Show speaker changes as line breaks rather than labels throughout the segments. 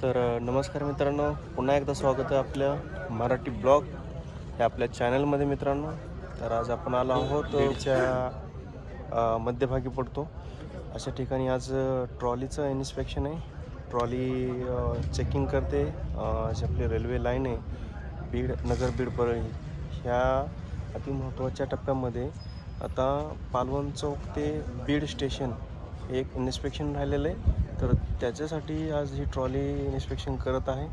नमस्कार मित्रांनो, पुन्हा एकदा स्वागत आहे आपल्या मराठी ब्लॉग या आपल्या चॅनलमध्ये मित्रांनो. तर आज आपण आलो आहोत बीडच्या मध्यभागी पडतो अशा ठिकाणी. आज ट्रॉलीचं इन्स्पेक्शन आहे. ट्रॉली चेकिंग करते. जी आपली रेल्वे लाईन आहे बीड नगर बीड परळी ह्या अतिमहत्त्वाच्या टप्प्यामध्ये आता पालवण चौक ते बीड स्टेशन एक इन्स्पेक्शन राहिलेलं आहे. तर त्याच्यासाठी आज ही ट्रॉली इन्स्पेक्शन करत आहे.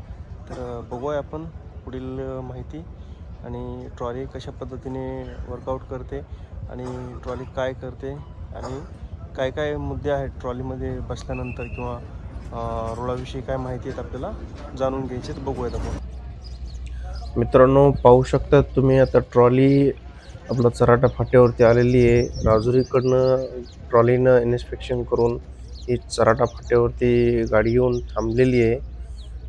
तर बघूया आपण पुढील माहिती आणि ट्रॉली कशा पद्धतीने वर्कआउट करते आणि ट्रॉली काय करते आणि काय काय मुद्दे आहेत ट्रॉलीमध्ये बसल्यानंतर किंवा रुळाविषयी काय माहिती आहेत आपल्याला जाणून घ्यायचे. तर बघूयात आपण. मित्रांनो, पाहू शकता तुम्ही आता ट्रॉली आपलं चराटा फाट्यावरती आलेली आहे. राजुरीकडनं ट्रॉलीनं इन्स्पेक्शन करून ही चराटा फाट्यावरती गाडी येऊन थांबलेली आहे.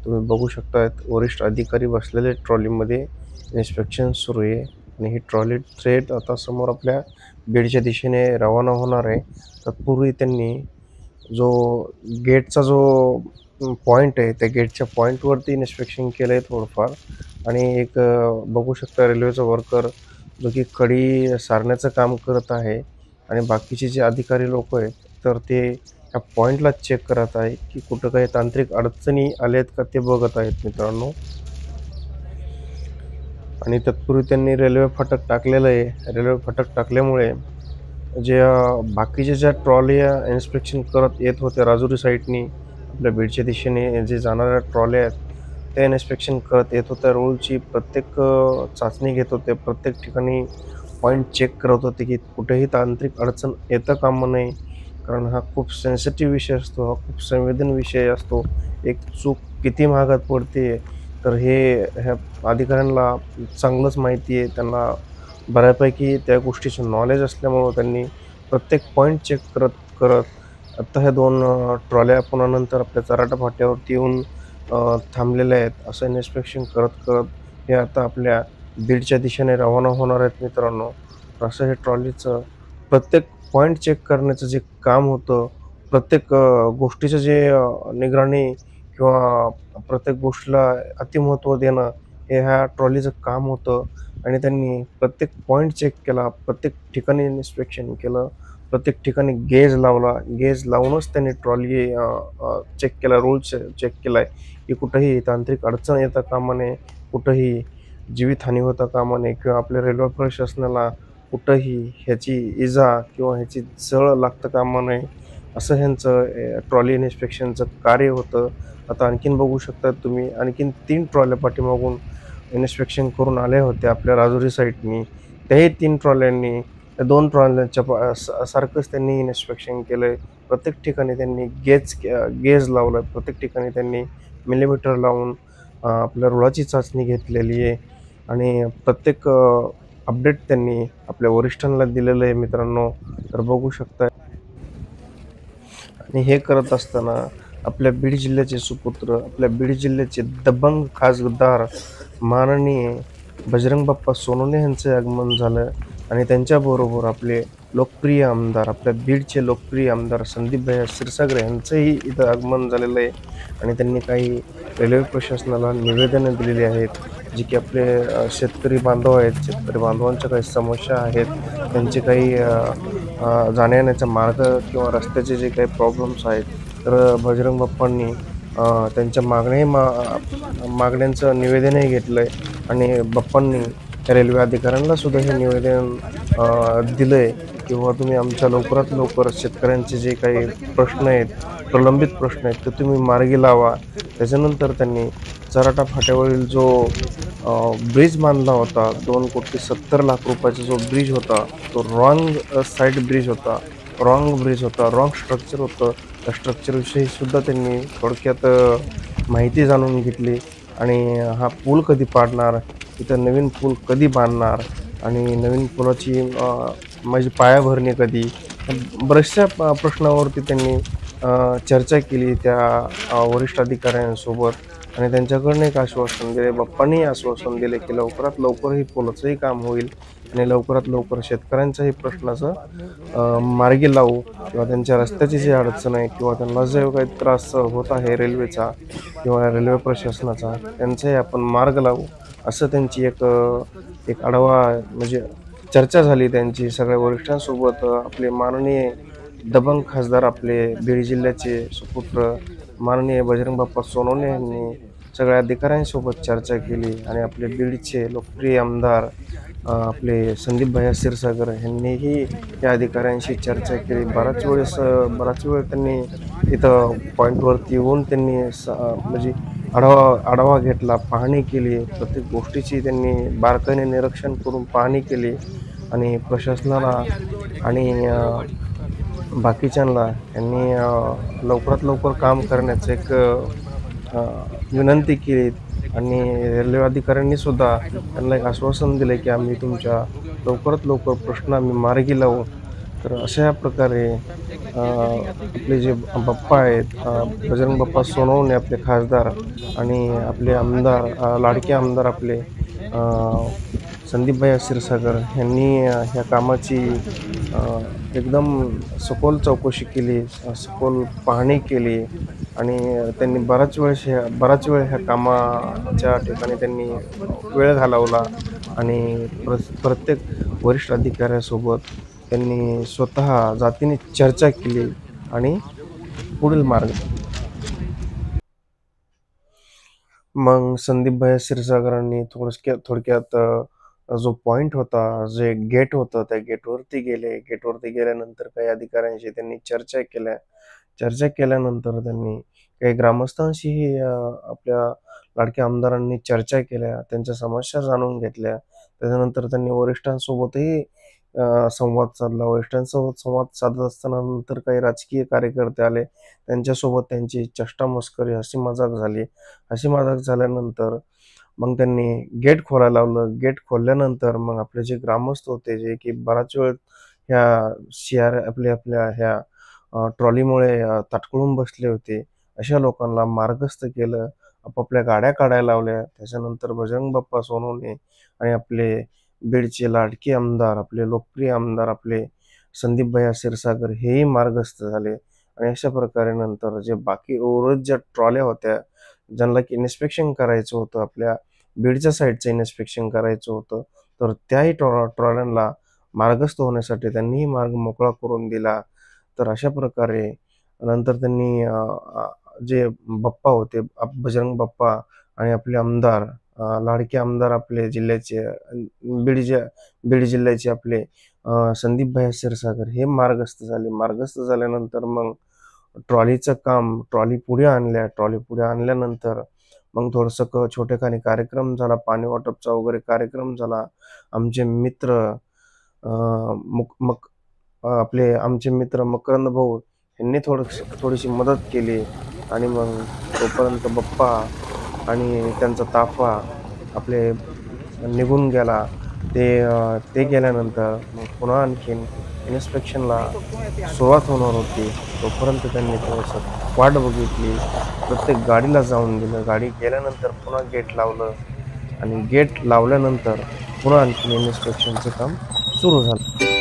तुम्ही बघू शकता वरिष्ठ अधिकारी बसलेले ट्रॉलीमध्ये. इन्स्पेक्शन सुरू आहे आणि ही ट्रॉली थेट आता समोर आपल्या बीडच्या दिशेने रवाना होणार आहे. तत्पूर्वी त्यांनी जो गेटचा जो पॉईंट आहे त्या गेटच्या पॉईंटवरती इन्स्पेक्शन केलं आहे थोडंफार. आणि एक बघू शकता रेल्वेचा वर्कर जो की कडी सारण्याचं काम करत आहे आणि बाकीचे जे अधिकारी लोक आहेत तर ते ह्या पॉईंटला चेक करत आहे की कुठं काही तांत्रिक अडचणी आल्यात का ते बघत आहेत मित्रांनो. आणि तत्पूर्वी त्यांनी रेल्वे फाटक टाकलेलं आहे. रेल्वे फाटक टाकल्यामुळे जे बाकीचे ज्या ट्रॉल्या इन्स्पेक्शन करत येत होत्या राजुरी साईडनी आपल्या बीडच्या दिशेने जे जाणाऱ्या ट्रॉल्या आहेत त्या इन्स्पेक्शन करत येत होत्या. रोडची प्रत्येक चाचणी घेत होते. प्रत्येक ठिकाणी पॉईंट चेक करत होते की कुठेही तांत्रिक अडचण येतं कामा नये. कारण हा खूप सेन्सिटिव्ह विषय असतो, हा खूप संवेदनशील विषय असतो. एक चूक किती महागात पडते तर ह्या अधिकाऱ्यांना चांगलंच माहिती आहे. त्यांना बऱ्यापैकी त्या गोष्टीचं नॉलेज असल्यामुळं त्यांनी प्रत्येक पॉईंट चेक करत करत आत्ता ह्या 2 ट्रॉल्या पुन्हा नंतर आपल्या चराटा फाट्यावरती येऊन थांबलेल्या आहेत. असं इन्स्पेक्शन करत करत हे आता आपल्या बीडच्या दिशेने रवाना होणार आहेत मित्रांनो. असं हे ट्रॉलीचं प्रत्येक पॉईंट चेक करण्याचं जे काम होतं, प्रत्येक गोष्टीचं जे निगराणी किंवा प्रत्येक गोष्टीला अतिमहत्त्व देणं हे ह्या ट्रॉलीचं काम होतं. आणि त्यांनी प्रत्येक पॉईंट चेक केला, प्रत्येक ठिकाणी इन्स्पेक्शन केलं, प्रत्येक ठिकाणी गेज लावला. गेज लावूनच त्यांनी ट्रॉली चेक केला, रूल्स चेक केला आहे की कुठंही तांत्रिक अडचण येता कामा नये, कुठंही जीवितहानी होता कामा नये किंवा आपल्या रेल्वे प्रशासनाला कुठंही ह्याची इजा किंवा ह्याची झळ लागतं कामा नये. असं ह्यांचं ट्रॉली इन्स्पेक्शनचं कार्य होतं. आता आणखीन बघू शकता तुम्ही आणखीन 3 ट्रॉल्या पाठीमागून इन्स्पेक्शन करून आल्या होत्या आपल्या राजुरी साईडनी. त्याही 3 ट्रॉल्यांनी त्या 2 ट्रॉल्यांच्या सारखंच त्यांनी इन्स्पेक्शन केलं आहे. प्रत्येक ठिकाणी त्यांनी गेज लावलं आहे. प्रत्येक ठिकाणी त्यांनी मिलीमीटर लावून आपल्या रुळाची चाचणी घेतलेली आहे आणि प्रत्येक अपडेट त्यांनी आपल्या वरिष्ठांना दिलेलं आहे मित्रांनो. तर बघू शकता. आणि हे करत असताना आपल्या बीड जिल्ह्याचे सुपुत्र, आपल्या बीड जिल्ह्याचे दबंग खासदार माननीय बजरंग बाप्पा सोनवणे यांचं आगमन झालं. आणि त्यांच्याबरोबर आपले लोकप्रिय आमदार, आपल्या बीडचे लोकप्रिय आमदार संदीपभाई क्षीरसागर यांचंही इथं आगमन झालेलं आहे. आणि त्यांनी काही रेल्वे प्रशासनाला निवेदनं दिलेली आहेत, जी की आपले शेतकरी बांधव आहेत. शेतकरी बांधवांच्या काही समस्या आहेत, त्यांचे काही जाण्या-येण्याचा मार्ग किंवा रस्त्याचे जे काही प्रॉब्लेम्स आहेत तर बजरंग बाप्पांनी त्यांच्या मागण्यांचं निवेदनही घेतलं आहे. आणि बाप्पांनी रेल्वे अधिकाऱ्यांना सुद्धा हे निवेदन दिलं आहे किंवा तुम्ही आमच्या लवकरात लवकर शेतकऱ्यांचे जे काही प्रश्न आहेत, प्रलंबित प्रश्न आहेत ते तुम्ही मार्गी लावा. त्याच्यानंतर त्यांनी चराटा फाट्यावरील जो ब्रिज बांधला होता, 2,70,00,000 रुपयाचा जो ब्रिज होता तो रॉंग साईड ब्रिज होता, रॉंग स्ट्रक्चर होतं. त्या स्ट्रक्चरविषयी सुद्धा त्यांनी थोडक्यात माहिती जाणून घेतली. आणि हा पूल कधी पाडणार, इथं नवीन पूल कधी बांधणार आणि नवीन पुलाची म्हणजे पायाभरणी कधी, बऱ्याचशा प्रश्नावरती त्यांनी चर्चा केली त्या वरिष्ठ अधिकाऱ्यांसोबत आणि त्यांच्याकडनं एक आश्वासन दिले. बाप्पांनी आश्वासन दिले की लवकरात लवकर ही पुलाचंही काम होईल आणि लवकरात लवकर शेतकऱ्यांच्याही प्रश्नाचं मार्गी लावू किंवा त्यांच्या रस्त्याची जी अडचण आहे किंवा त्यांना जो काही त्रास होत आहे रेल्वेचा किंवा रेल्वे प्रशासनाचा, त्यांचाही आपण मार्ग लावू. असं त्यांची एक आढावा म्हणजे चर्चा झाली त्यांची सगळ्या वरिष्ठांसोबत. आपले माननीय दबंग खासदार आपले बीड जिल्ह्याचे सुपुत्र माननीय बजरंग बाप्पा सोनवणे यांनी सगळ्या अधिकाऱ्यांसोबत चर्चा केली आणि आपले बीडचे लोकप्रिय आमदार आपले संदीप भैया क्षीरसागर यांनीही या अधिकाऱ्यांशी चर्चा केली. बराच वेळ त्यांनी इथं पॉईंटवरती येऊन त्यांनी म्हणजे आढावा घेतला, पाहणी केली. प्रत्येक गोष्टीची त्यांनी बारकाईने निरीक्षण करून पाहणी केली आणि प्रशासनाला आणि बाकीच्यांना यांनी लवकरात लवकर काम करण्याचं एक विनंती केली आणि रेल्वे अधिकाऱ्यांनी सुद्धा त्यांना एक आश्वासन दिले की आम्ही तुमच्या लवकरात लवकर प्रश्न आम्ही मार्गी लावू. तर अशा प्रकारे आपले जे बाप्पा आहेत, बजरंग बाप्पा सोनवणे आपले खासदार आणि आपले आमदार लाडके आमदार आपले संदीप भैया क्षीरसागर यांनी ह्या कामाची एकदम सखोल चौकशी केली, सखोल पाहणी केली आणि त्यांनी बराच वेळ ह्या कामाच्या ठिकाणी त्यांनी वेळ घालवला आणि प्रत्येक वरिष्ठ अधिकाऱ्यासोबत त्यांनी स्वतः जातीने चर्चा केली आणि पुढील मार्ग. मग संदीप भैया क्षीरसागरांनी थोडक्यात जो पॉईंट होता, जे गेट होतं, त्या गेटवरती गेले. गेटवरती गेल्यानंतर काही अधिकाऱ्यांशी त्यांनी चर्चा केल्यानंतर त्यांनी काही ग्रामस्थांशीही आपल्या लाडक्या आमदारांनी चर्चा केल्या, त्यांच्या समस्या जाणून घेतल्या. त्याच्यानंतर त्यांनी वरिष्ठांसोबतही संवाद साधला. वरिष्ठांसोबत संवाद साधत असताना नंतर काही राजकीय कार्यकर्ते आले. त्यांच्यासोबत त्यांची चेष्टा मस्करी, हसी मजाक झाली. हसी मजाक झाल्यानंतर मग त्यांनी गेट खोलायला लावलं. गेट खोलल्यानंतर मग आपले जे ग्रामस्थ होते, जे की बराच वेळ ह्या आपल्या ह्या ट्रॉलीमुळे ताटकळून बसले होते, अशा लोकांना मार्गस्थ केलं. आपापल्या गाड्या काढायला लावल्या. त्याच्यानंतर बजरंग बाप्पा सोनवणे आणि आपले बीडचे लाडके आमदार, आपले लोकप्रिय आमदार आपले संदीप भैया क्षीरसागर हेही मार्गस्थ झाले आणि अशा प्रकारे नंतर जे बाकी उर्वरित ज्या ट्रॉल्या होत्या, ज्यांना की इन्स्पेक्शन करायचं होतं, आपल्या बीडच्या साईडचं इन्स्पेक्शन करायचं होतं, तर त्याही ट्रॉल्यांना मार्गस्थ होण्यासाठी त्यांनीही मार्ग मोकळा करून दिला. तर अशा प्रकारे नंतर त्यांनी जे बाप्पा होते, बजरंग बाप्पा आणि आपले आमदार, लाडके आमदार आपले जिल्ह्याचे बीड जिल्ह्याचे आपले संदीप भैया क्षीरसागर हे मार्गस्थ झाले. मार्गस्थ झाल्यानंतर मग ट्रॉली पुढे आणल्यानंतर मग थोडंसं छोटेखानी कार्यक्रम झाला, पाणी वाटपचा वगैरे कार्यक्रम झाला. आमचे मित्र आमचे मित्र मकरंद भाऊ यांनी थोडीशी मदत केली आणि मग तोपर्यंत बाप्पा आणि त्यांचा ताफा आपले निघून गेला. ते गेल्यानंतर मग पुन्हा आणखीन इन्स्पेक्शनला सुरुवात होणार होती. तोपर्यंत त्यांनी थोडंसं वाट बघितली. प्रत्येक गाडीला जाऊन दिलं. गाडी गेल्यानंतर पुन्हा गेट लावलं आणि गेट लावल्यानंतर पुन्हा आणखीन इन्स्पेक्शनचं काम सुरू झालं.